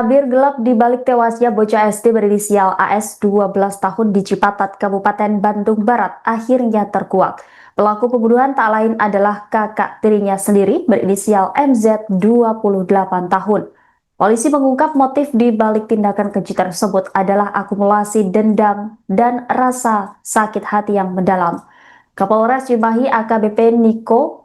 Tabir gelap di balik tewasnya bocah SD berinisial AS 12 tahun di Cipatat, Kabupaten Bandung Barat akhirnya terkuak. Pelaku pembunuhan tak lain adalah kakak tirinya sendiri berinisial MZ 28 tahun. Polisi mengungkap motif di balik tindakan keji tersebut adalah akumulasi dendam dan rasa sakit hati yang mendalam. Kapolres Cimahi AKBP Niko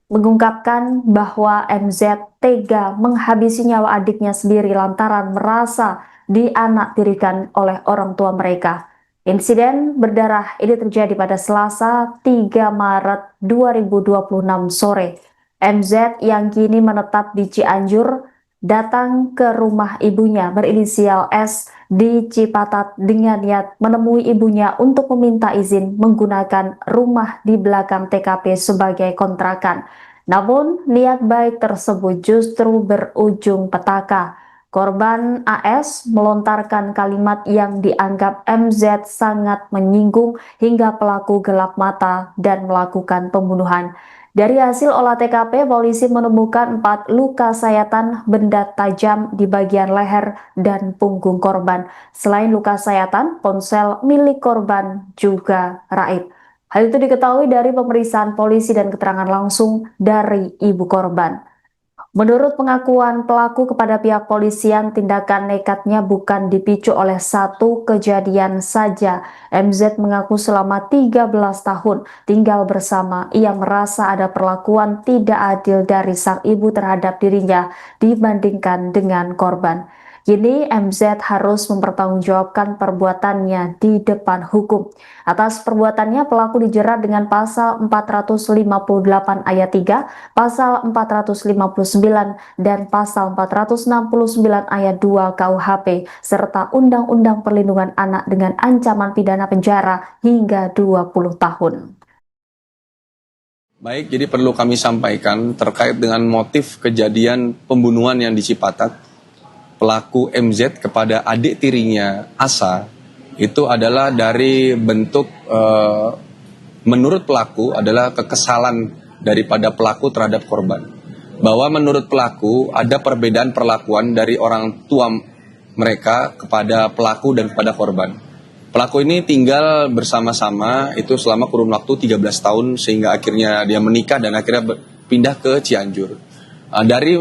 mengungkapkan bahwa MZ tega menghabisi nyawa adiknya sendiri lantaran merasa dianaktirikan oleh orang tua mereka. Insiden berdarah ini terjadi pada Selasa 3 Maret 2026 sore. MZ yang kini menetap di Cianjur datang ke rumah ibunya berinisial S di Cipatat dengan niat menemui ibunya untuk meminta izin menggunakan rumah di belakang TKP sebagai kontrakan. Namun, niat baik tersebut justru berujung petaka. Korban AS melontarkan kalimat yang dianggap MZ sangat menyinggung hingga pelaku gelap mata dan melakukan pembunuhan. Dari hasil olah TKP, polisi menemukan 4 luka sayatan benda tajam di bagian leher dan punggung korban. Selain luka sayatan, ponsel milik korban juga raib. Hal itu diketahui dari pemeriksaan polisi dan keterangan langsung dari ibu korban. Menurut pengakuan pelaku kepada pihak polisian, tindakan nekatnya bukan dipicu oleh satu kejadian saja. MZ mengaku selama 13 tahun tinggal bersama, ia merasa ada perlakuan tidak adil dari sang ibu terhadap dirinya dibandingkan dengan korban. Kini MZ harus mempertanggungjawabkan perbuatannya di depan hukum. Atas perbuatannya pelaku dijerat dengan pasal 458 ayat 3, pasal 459 dan pasal 469 ayat 2 KUHP serta Undang-Undang Perlindungan Anak dengan ancaman pidana penjara hingga 20 tahun. Baik, jadi perlu kami sampaikan terkait dengan motif kejadian pembunuhan yang di Cipatat. Pelaku MZ kepada adik tirinya Asa itu adalah dari bentuk menurut pelaku adalah kekesalan daripada pelaku terhadap korban. Bahwa menurut pelaku ada perbedaan perlakuan dari orang tua mereka kepada pelaku dan kepada korban. Pelaku ini tinggal bersama-sama itu selama kurun waktu 13 tahun sehingga akhirnya dia menikah dan akhirnya pindah ke Cianjur. Dari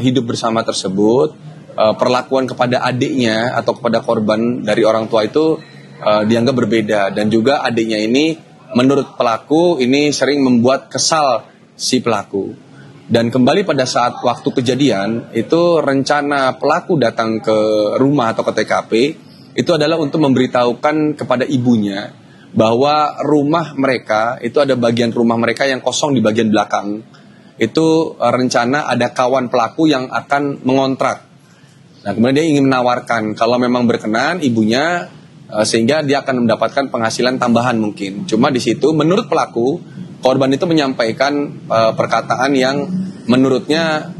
hidup bersama tersebut, perlakuan kepada adiknya atau kepada korban dari orang tua itu dianggap berbeda, dan juga adiknya ini menurut pelaku ini sering membuat kesal si pelaku. Dan kembali pada saat waktu kejadian itu rencana pelaku datang ke rumah atau ke TKP itu adalah untuk memberitahukan kepada ibunya bahwa rumah mereka itu ada bagian rumah mereka yang kosong di bagian belakang. Itu rencana ada kawan pelaku yang akan mengontrak. Nah, kemudian dia ingin menawarkan kalau memang berkenan ibunya sehingga dia akan mendapatkan penghasilan tambahan mungkin. Cuma di situ menurut pelaku korban itu menyampaikan perkataan yang menurutnya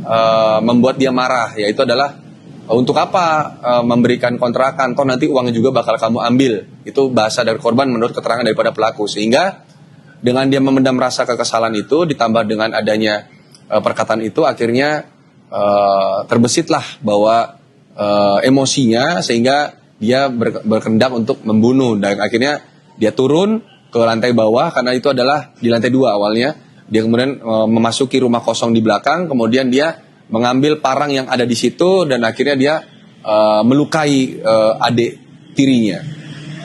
membuat dia marah, yaitu adalah untuk apa memberikan kontrakan, toh nanti uangnya juga bakal kamu ambil. Itu bahasa dari korban menurut keterangan daripada pelaku. Sehingga dengan dia memendam rasa kekesalan itu ditambah dengan adanya perkataan itu akhirnya terbesitlah bahwa emosinya sehingga dia berkehendak untuk membunuh, dan akhirnya dia turun ke lantai bawah karena itu adalah di lantai 2 awalnya. Dia kemudian memasuki rumah kosong di belakang, kemudian dia mengambil parang yang ada di situ dan akhirnya dia melukai adik tirinya.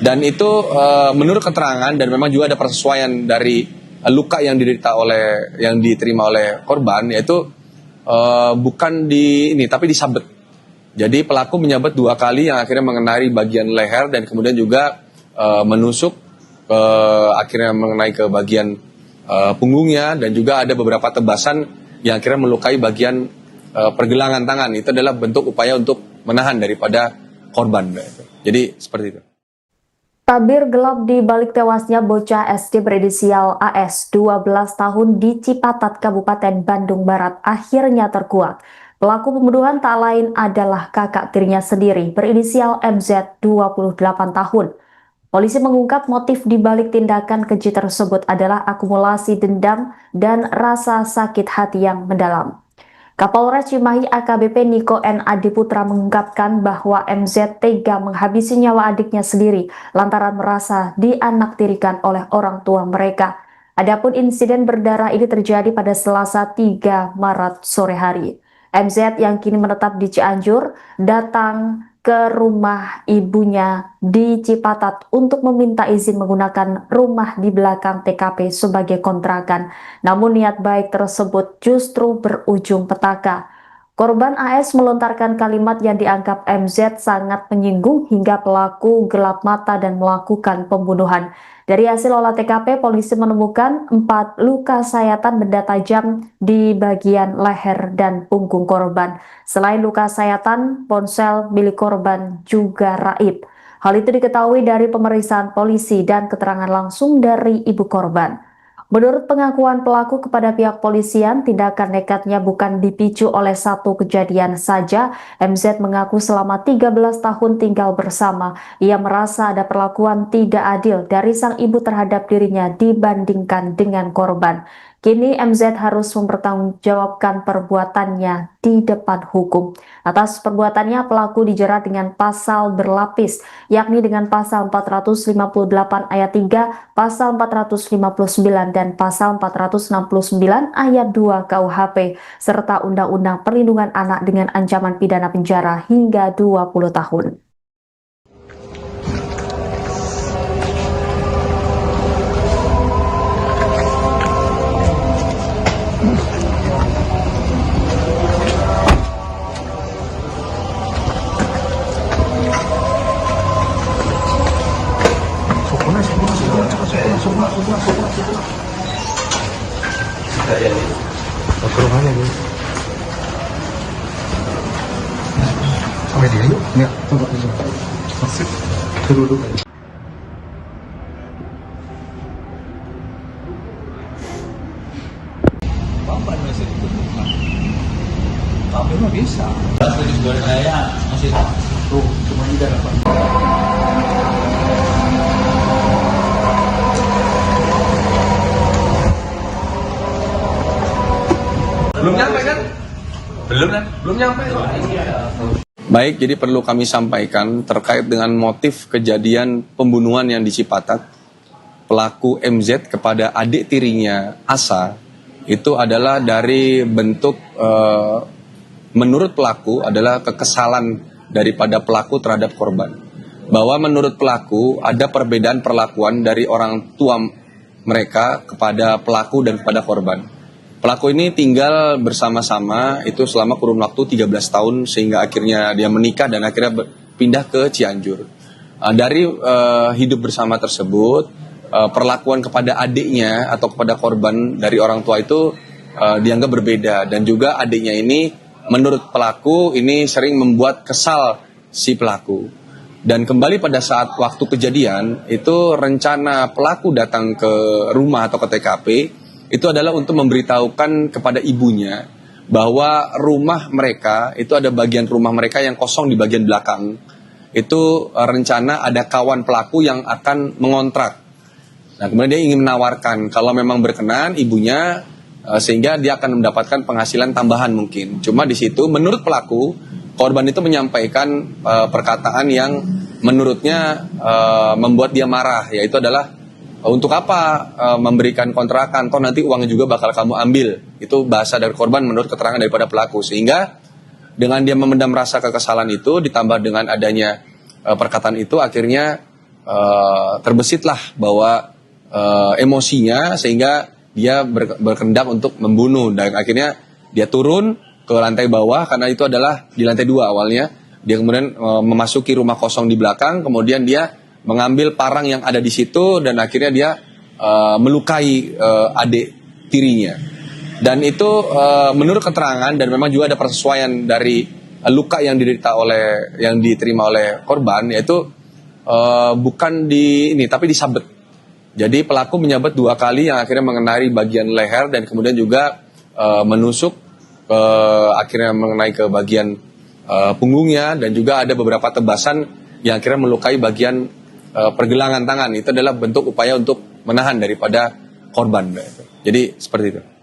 Dan itu menurut keterangan dan memang juga ada persesuaian dari luka yang diterima oleh korban, yaitu bukan di ini tapi disabet. Jadi pelaku menyabet 2 kali yang akhirnya mengenai bagian leher dan kemudian juga menusuk akhirnya mengenai ke bagian punggungnya, dan juga ada beberapa tebasan yang akhirnya melukai bagian pergelangan tangan. Itu adalah bentuk upaya untuk menahan daripada korban. Jadi seperti itu. Tabir gelap di balik tewasnya bocah SD berinisial AS 12 tahun di Cipatat, Kabupaten Bandung Barat akhirnya terkuak. Pelaku pembunuhan tak lain adalah kakak tirinya sendiri berinisial MZ 28 tahun. Polisi mengungkap motif di balik tindakan keji tersebut adalah akumulasi dendam dan rasa sakit hati yang mendalam. Kapolres Cimahi AKBP Niko N. Adiputra mengungkapkan bahwa MZ tega menghabisi nyawa adiknya sendiri lantaran merasa dianaktirikan oleh orang tua mereka. Adapun insiden berdarah ini terjadi pada Selasa 3 Maret sore hari. MZ yang kini menetap di Cianjur datang ke rumah ibunya di Cipatat untuk meminta izin menggunakan rumah di belakang TKP sebagai kontrakan. Namun niat baik tersebut justru berujung petaka. Korban AS melontarkan kalimat yang dianggap MZ sangat menyinggung hingga pelaku gelap mata dan melakukan pembunuhan. Dari hasil olah TKP, polisi menemukan 4 luka sayatan benda tajam di bagian leher dan punggung korban. Selain luka sayatan, ponsel milik korban juga raib. Hal itu diketahui dari pemeriksaan polisi dan keterangan langsung dari ibu korban. Menurut pengakuan pelaku kepada pihak polisian, tindakan nekatnya bukan dipicu oleh satu kejadian saja. MZ mengaku selama 13 tahun tinggal bersama, ia merasa ada perlakuan tidak adil dari sang ibu terhadap dirinya dibandingkan dengan korban. Kini MZ harus mempertanggungjawabkan perbuatannya di depan hukum. Atas perbuatannya, pelaku dijerat dengan pasal berlapis, yakni dengan pasal 458 ayat 3, pasal 459 dan pasal 469 ayat 2 KUHP, serta Undang-Undang Perlindungan Anak dengan ancaman pidana penjara hingga 20 tahun. Keruhannya nih. Sampai dia yuk. Enggak, tunggu aja. Masih duduk aja. Bapak masih dibutuhkan. Tapi mah bisa. Tapi di goreng saya masih Tuh, cuma ini dah dapat. Belum nyampe kan? Belum kan? Belum nyampe. Baik, jadi perlu kami sampaikan terkait dengan motif kejadian pembunuhan yang di Cipatat. Pelaku MZ kepada adik tirinya Asa itu adalah dari bentuk menurut pelaku adalah kekesalan daripada pelaku terhadap korban. Bahwa menurut pelaku ada perbedaan perlakuan dari orang tua mereka kepada pelaku dan kepada korban. Pelaku ini tinggal bersama-sama itu selama kurun waktu 13 tahun sehingga akhirnya dia menikah dan akhirnya pindah ke Cianjur. Dari hidup bersama tersebut, perlakuan kepada adiknya atau kepada korban dari orang tua itu dianggap berbeda. Dan juga adiknya ini menurut pelaku ini sering membuat kesal si pelaku. Dan kembali pada saat waktu kejadian itu rencana pelaku datang ke rumah atau ke TKP itu adalah untuk memberitahukan kepada ibunya bahwa rumah mereka itu ada bagian rumah mereka yang kosong di bagian belakang. Itu rencana ada kawan pelaku yang akan mengontrak. Nah, kemudian dia ingin menawarkan kalau memang berkenan ibunya sehingga dia akan mendapatkan penghasilan tambahan mungkin. Cuma di situ menurut pelaku korban itu menyampaikan perkataan yang menurutnya membuat dia marah, yaitu adalah untuk apa memberikan kontrakan, toh nanti uangnya juga bakal kamu ambil. Itu bahasa dari korban menurut keterangan daripada pelaku. Sehingga dengan dia memendam rasa kekesalan itu ditambah dengan adanya perkataan itu akhirnya terbesitlah bahwa emosinya sehingga dia berkehendak untuk membunuh. Dan akhirnya dia turun ke lantai bawah karena itu adalah di lantai 2 awalnya. Dia kemudian memasuki rumah kosong di belakang, kemudian dia mengambil parang yang ada di situ dan akhirnya dia melukai adik tirinya. Dan itu menurut keterangan dan memang juga ada persesuaian dari luka yang diterima oleh korban, yaitu bukan di ini tapi disabet. Jadi pelaku menyabet 2 kali yang akhirnya mengenai bagian leher dan kemudian juga menusuk akhirnya mengenai ke bagian punggungnya dan juga ada beberapa tebasan yang akhirnya melukai bagian pergelangan tangan. Itu adalah bentuk upaya untuk menahan daripada korban. Jadi seperti itu.